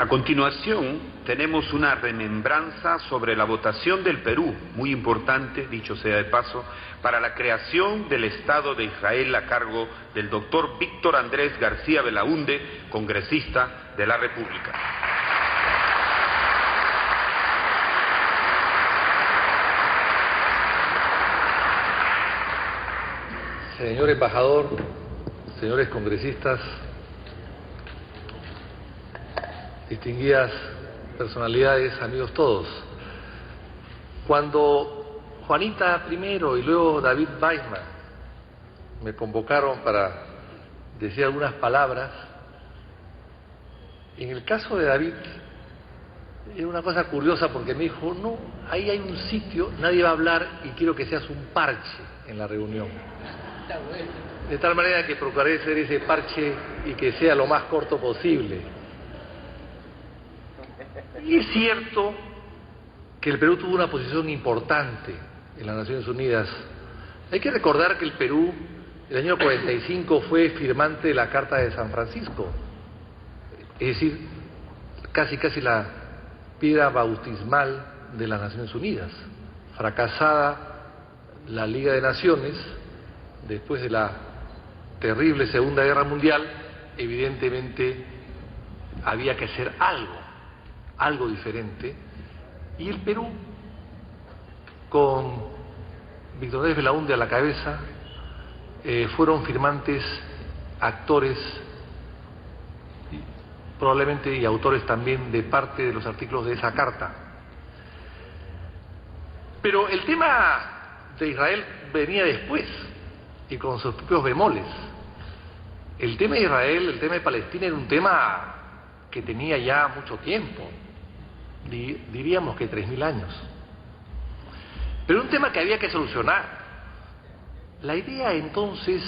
A continuación, tenemos una remembranza sobre la votación del Perú, muy importante, dicho sea de paso, para la creación del Estado de Israel a cargo del doctor Víctor Andrés García Belaúnde, congresista de la República. Señor embajador, señores congresistas, distinguidas personalidades, amigos todos. Cuando Juanita primero y luego David Weissman me convocaron para decir algunas palabras, en el caso de David era una cosa curiosa porque me dijo, no, ahí hay un sitio, nadie va a hablar y quiero que seas un parche en la reunión. De tal manera que procuraré ser ese parche y que sea lo más corto posible. Y es cierto que el Perú tuvo una posición importante en las Naciones Unidas. Hay que recordar que el Perú, el año 45, fue firmante de la Carta de San Francisco. Es decir, casi la piedra bautismal de las Naciones Unidas. Fracasada la Liga de Naciones, después de la terrible Segunda Guerra Mundial, evidentemente había que hacer algo diferente, y el Perú, con Víctor Andrés Belaúnde a la cabeza, fueron firmantes, actores, probablemente y autores también de parte de los artículos de esa carta. Pero el tema de Israel venía después, y con sus propios bemoles. El tema de Israel, el tema de Palestina era un tema que tenía ya mucho tiempo, diríamos que 3.000 años. Pero un tema que había que solucionar. La idea entonces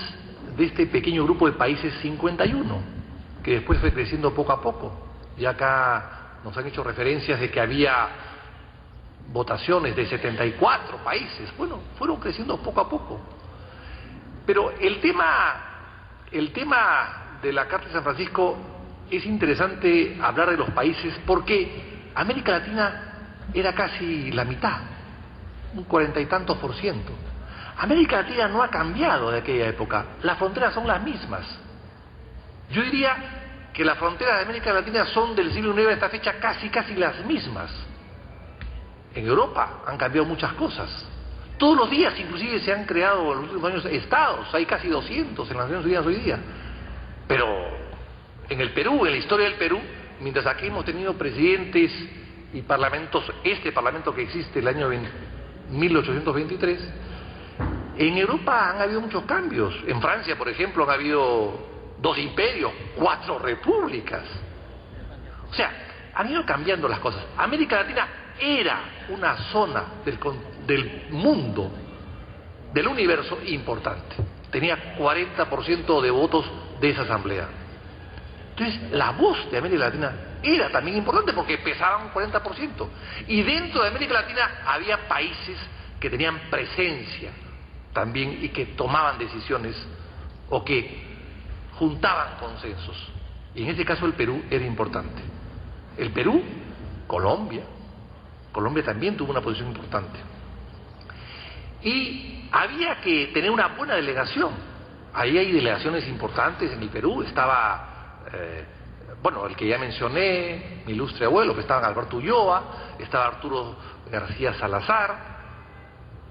de este pequeño grupo de países 51, que después fue creciendo poco a poco. Ya acá nos han hecho referencias de que había votaciones de 74 países. Bueno, fueron creciendo poco a poco. Pero el tema de la Carta de San Francisco es interesante hablar de los países porque América Latina era casi la mitad, un 40 y tantos %. América Latina no ha cambiado de aquella época, las fronteras son las mismas. Yo diría que las fronteras de América Latina son del siglo IX a esta fecha casi las mismas. En Europa han cambiado muchas cosas. Todos los días inclusive se han creado en los últimos años estados, hay casi 200 en las Naciones Unidas hoy día. Pero en el Perú, en la historia del Perú, mientras aquí hemos tenido presidentes y parlamentos, este parlamento que existe el año 1823, en Europa han habido muchos cambios. En Francia, por ejemplo, han habido 2 imperios, 4 repúblicas. O sea, han ido cambiando las cosas. América Latina era una zona del mundo, del universo importante. Tenía 40% de votos de esa asamblea. Entonces, la voz de América Latina era también importante porque pesaba un 40%. Y dentro de América Latina había países que tenían presencia también y que tomaban decisiones o que juntaban consensos. Y en este caso el Perú era importante. El Perú, Colombia también tuvo una posición importante. Y había que tener una buena delegación. Ahí hay delegaciones importantes en el Perú. Estaba, el que ya mencioné, mi ilustre abuelo, que estaba Alberto Ulloa, estaba Arturo García Salazar,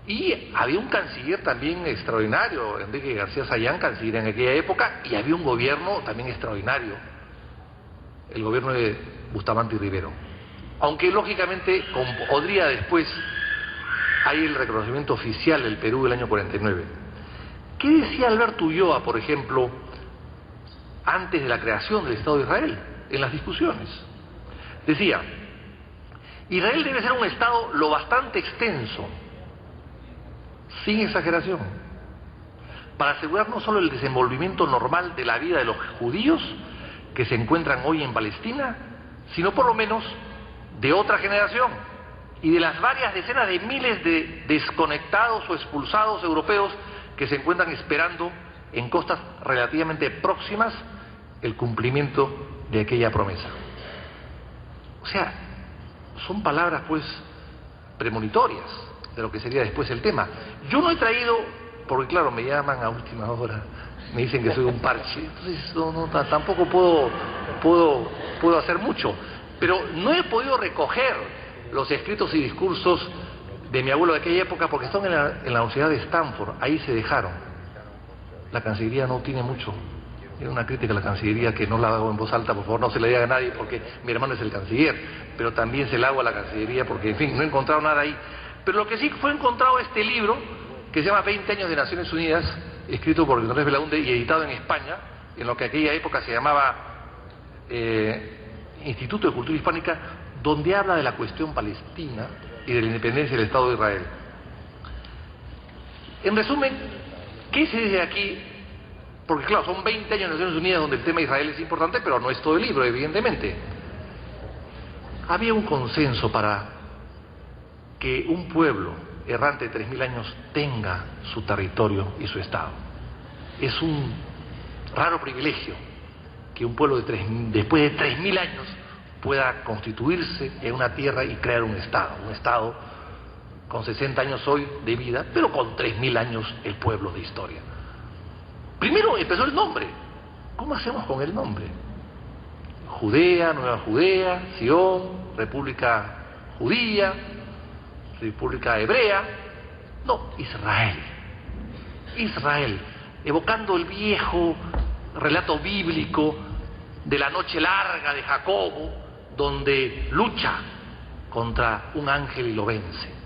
y había un canciller también extraordinario, Enrique García Sayán, canciller en aquella época, y había un gobierno también extraordinario, el gobierno de Bustamante y Rivero. Aunque lógicamente, como podría después, hay el reconocimiento oficial del Perú del año 49. ¿Qué decía Alberto Ulloa, por ejemplo, antes de la creación del Estado de Israel, en las discusiones? Decía, Israel debe ser un Estado lo bastante extenso, sin exageración, para asegurar no solo el desenvolvimiento normal de la vida de los judíos que se encuentran hoy en Palestina, sino por lo menos de otra generación y de las varias decenas de miles de desconectados o expulsados europeos que se encuentran esperando en costas relativamente próximas el cumplimiento de aquella promesa. O sea, son palabras pues premonitorias de lo que sería después el tema. Yo no he traído, porque claro, me llaman a última hora, me dicen que soy un parche, entonces tampoco puedo hacer mucho, pero no he podido recoger los escritos y discursos de mi abuelo de aquella época porque están en la Universidad de Stanford, ahí se dejaron. La Cancillería no tiene mucho. Era una crítica a la Cancillería que no la hago en voz alta, por favor, no se la diga a nadie porque mi hermano es el canciller, pero también se la hago a la Cancillería porque, en fin, no he encontrado nada ahí. Pero lo que sí fue encontrado este libro, que se llama 20 años de Naciones Unidas, escrito por Andrés Belaunde y editado en España, en lo que aquella época se llamaba Instituto de Cultura Hispánica, donde habla de la cuestión palestina y de la independencia del Estado de Israel. En resumen, ¿qué se dice aquí? Porque claro, son 20 años de Naciones Unidas donde el tema de Israel es importante, pero no es todo el libro, evidentemente. Había un consenso para que un pueblo errante de 3.000 años tenga su territorio y su Estado. Es un raro privilegio que un pueblo después de 3.000 años pueda constituirse en una tierra y crear un Estado con 60 años hoy de vida, pero con 3.000 años el pueblo de historia. Primero empezó el nombre. ¿Cómo hacemos con el nombre? Judea, Nueva Judea, Sion, República Judía, República Hebrea. No, Israel. Israel, evocando el viejo relato bíblico de la noche larga de Jacobo, donde lucha contra un ángel y lo vence.